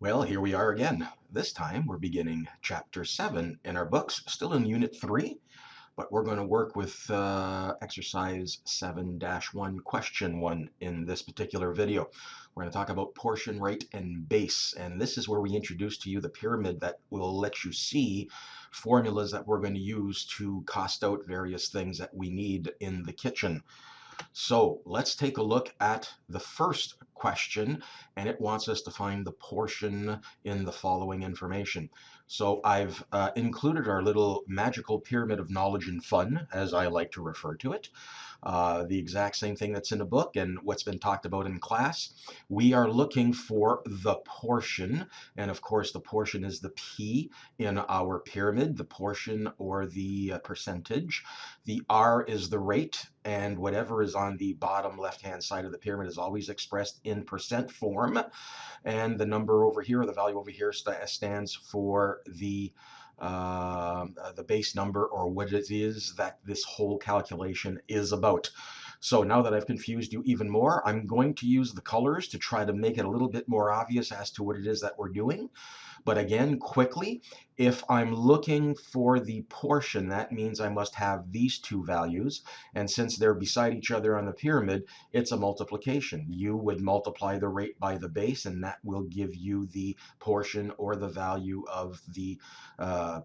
Well, here we are again. This time we're beginning Chapter 7 in our books, still in Unit 3, but we're going to work with Exercise 7-1, Question 1 in this particular video. We're going to talk about portion, rate, and base, and this is where we introduce to you the pyramid that will let you see formulas that we're going to use to cost out various things that we need in the kitchen. So let's take a look at the first question, and it wants us to find the portion in the following information. So I've included our little magical pyramid of knowledge and fun, as I like to refer to it. The exact same thing that's in the book and what's been talked about in class. We are looking for the portion, and of course the portion is the P in our pyramid, the portion or the percentage. The R is the rate, and whatever is on the bottom left-hand side of the pyramid is always expressed in percent form. And the number over here, or the value over here, stands for the base number, or what it is that this whole calculation is about. So now that I've confused you even more, I'm going to use the colors to try to make it a little bit more obvious as to what it is that we're doing. But again, quickly, if I'm looking for the portion, that means I must have these two values. And since they're beside each other on the pyramid, it's a multiplication. You would multiply the rate by the base, and that will give you the portion or the value of the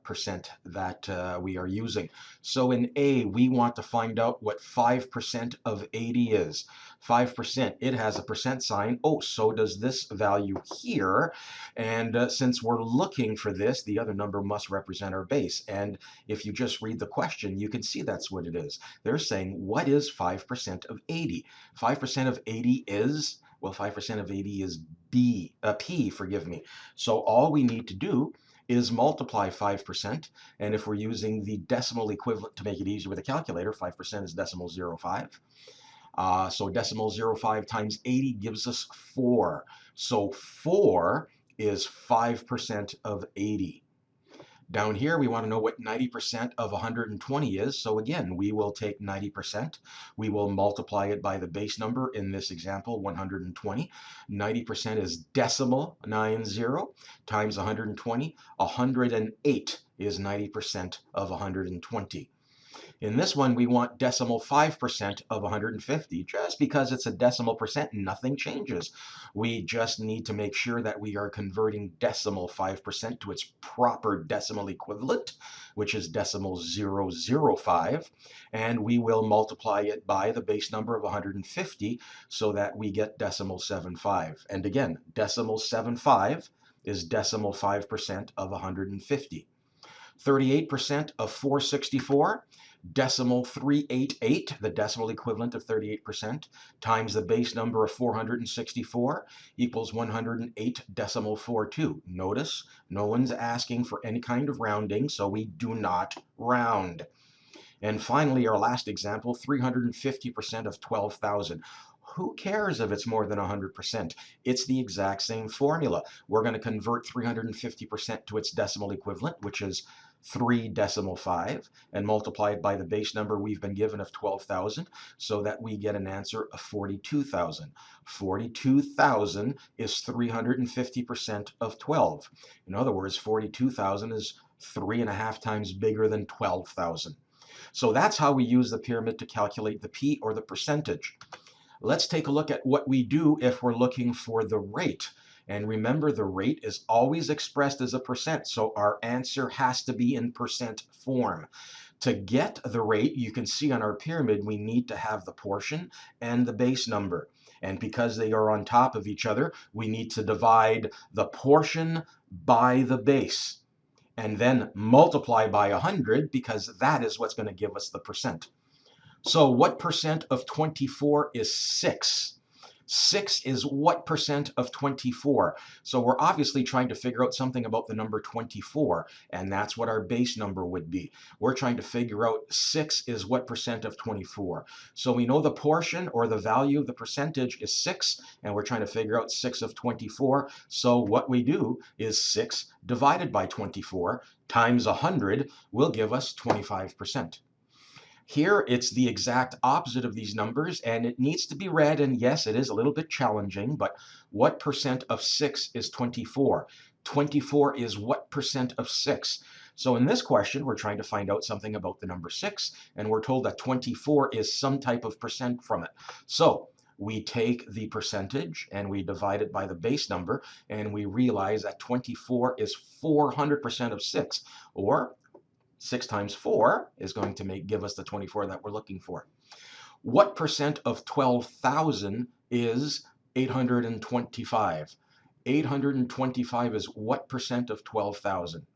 percent that we are using. So in A, we want to find out what 5% of 80 is. 5%, it has a percent sign. Oh, so does this value here. And since we're looking for this, the other number must represent our base. And if you just read the question, you can see that's what it is. They're saying, what is 5% of 80? 5% of 80 is, well, 5% of 80 is P, forgive me. So all we need to do is multiply 5%, and if we're using the decimal equivalent to make it easier with a calculator, 5% is decimal 0.5. So decimal 0.5 times 80 gives us 4. So 4 is 5% of 80. Down here, we want to know what 90% of 120 is. So again, we will take 90%. We will multiply it by the base number, in this example, 120. 90% is decimal 90 times 120. 108 is 90% of 120. In this one, we want decimal 5% of 150. Just because it's a decimal percent, nothing changes. We just need to make sure that we are converting decimal 5% to its proper decimal equivalent, which is decimal 0.005, and we will multiply it by the base number of 150 so that we get decimal 7.5. And again, decimal 7.5 is decimal 5% of 150. 38% of 464, decimal 388, the decimal equivalent of 38%, times the base number of 464 equals 108 decimal 42. Notice, no one's asking for any kind of rounding, so we do not round. And finally, our last example, 350% of 12,000. Who cares if it's more than 100%? It's the exact same formula. We're going to convert 350% to its decimal equivalent, which is 3 decimal 5, and multiply it by the base number we've been given of 12,000, so that we get an answer of 42,000. 42,000 is 350% of 12. In other words, 42,000 is 3.5 times bigger than 12,000. So that's how we use the pyramid to calculate the P, or the percentage. Let's take a look at what we do if we're looking for the rate. And remember, the rate is always expressed as a percent, so our answer has to be in percent form. To get the rate, you can see on our pyramid, we need to have the portion and the base number. And because they are on top of each other, we need to divide the portion by the base, and then multiply by 100, because that is what's going to give us the percent. So what percent of 24 is 6? 6 is what percent of 24? So we're obviously trying to figure out something about the number 24, and that's what our base number would be. We're trying to figure out 6 is what percent of 24. So we know the portion, or the value of the percentage, is 6, and we're trying to figure out 6 of 24. So what we do is 6 divided by 24 times 100 will give us 25%. Here, it's the exact opposite of these numbers, and it needs to be read, and yes, it is a little bit challenging, but what percent of 6 is 24? 24 is what percent of 6? So in this question, we're trying to find out something about the number 6, and we're told that 24 is some type of percent from it. So we take the percentage and we divide it by the base number, and we realize that 24 is 400% of 6, or 6 times 4 is going to give us the 24 that we're looking for. What percent of 12,000 is 825? 825 is what percent of 12,000?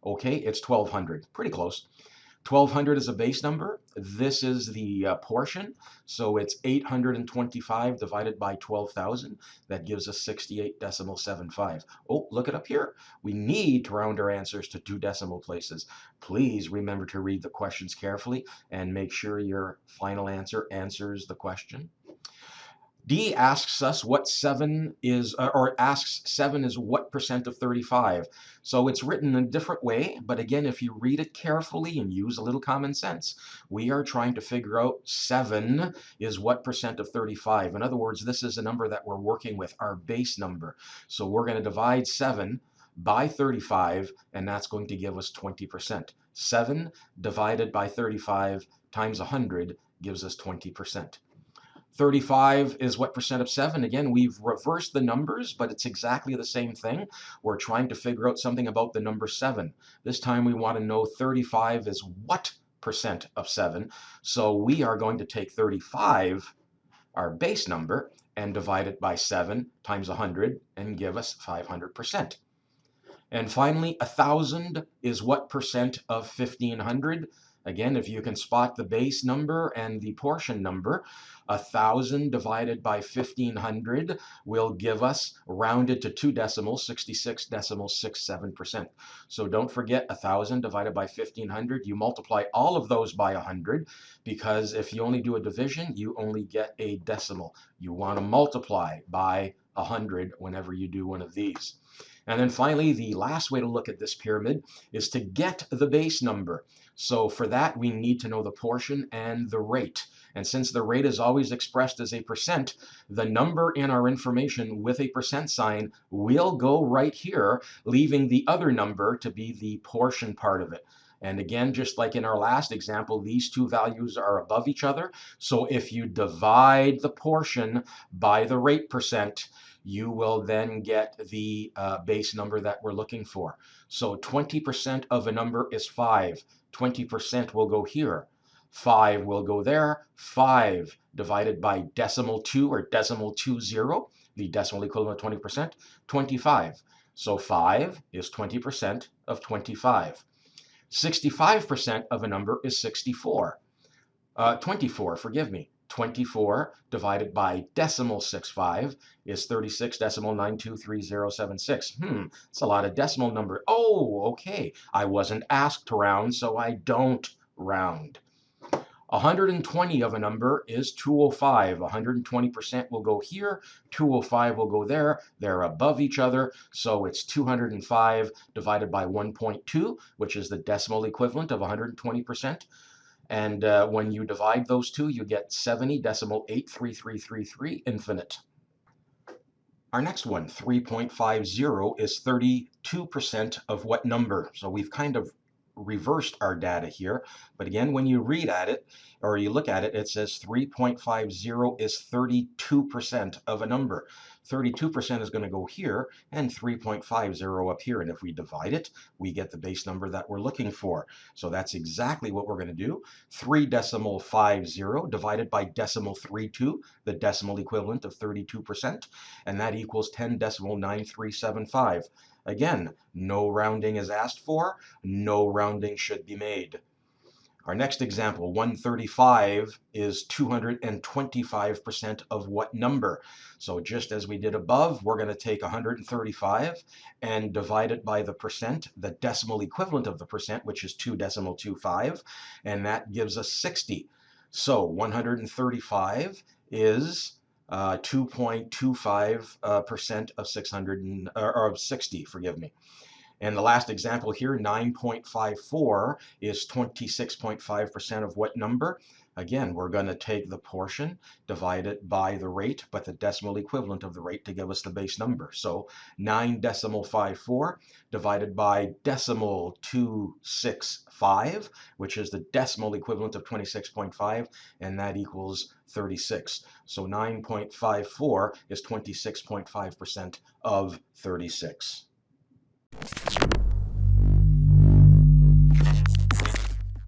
Okay, it's 1,200. Pretty close. 1,200 is a base number. This is the portion. So it's 825 divided by 12,000. That gives us 68.75. Oh, look it up here. We need to round our answers to 2 decimal places. Please remember to read the questions carefully and make sure your final answer answers the question. D asks us what 7 is, or asks 7 is what percent of 35. So it's written in a different way, but again, if you read it carefully and use a little common sense, we are trying to figure out 7 is what percent of 35. In other words, this is a number that we're working with, our base number. So we're going to divide 7 by 35, and that's going to give us 20%. 7 divided by 35 times 100 gives us 20%. 35 is what percent of 7? Again, we've reversed the numbers, but it's exactly the same thing. We're trying to figure out something about the number 7. This time we want to know 35 is what percent of 7. So we are going to take 35, our base number, and divide it by 7 times 100 and give us 500%. And finally, 1,000 is what percent of 1,500? Again, if you can spot the base number and the portion number, 1,000 divided by 1,500 will give us, rounded to 2 decimals, 66.67%. So don't forget 1,000 divided by 1,500. You multiply all of those by 100, because if you only do a division, you only get a decimal. You want to multiply by 100 whenever you do one of these. And then finally, the last way to look at this pyramid is to get the base number. So for that, we need to know the portion and the rate. And since the rate is always expressed as a percent, the number in our information with a percent sign will go right here, leaving the other number to be the portion part of it. And again, just like in our last example, these two values are above each other. So if you divide the portion by the rate percent, you will then get the base number that we're looking for. So 20% of a number is 5. 20% will go here. 5 will go there. 5 divided by decimal 2 or decimal 20, the decimal equivalent of 20%, 25. So 5 is 20% of 25. 65% of a number is 64. 24, forgive me. 24 divided by decimal 65 is 36.923076. It's a lot of decimal number. Oh, okay. I wasn't asked to round, so I don't round. 120 of a number is 205. 120% will go here, 205 will go there. They're above each other, so it's 205 divided by 1.2, which is the decimal equivalent of 120%. And when you divide those two, you get 70.83333 infinite. Our next one, 3.50, is 32% of what number? So we've kind of reversed our data here. But again, when you read at it, or you look at it, it says 3.50 is 32% of a number. 32% is going to go here, and 3.50 up here. And if we divide it, we get the base number that we're looking for. So that's exactly what we're going to do. 3.50 divided by decimal 32, the decimal equivalent of 32%, and that equals 10.9375. Again, no rounding is asked for, no rounding should be made. Our next example, 135 is 225% of what number? So just as we did above, we're going to take 135 and divide it by the percent, the decimal equivalent of the percent, which is 2.25, and that gives us 60. So 135 is 2.25% of 60, forgive me. And the last example here, 9.54 is 26.5% of what number? Again, we're going to take the portion, divide it by the rate, but the decimal equivalent of the rate to give us the base number. So 9.54 divided by decimal 265, which is the decimal equivalent of 26.5, and that equals 36. So 9.54 is 26.5% of 36.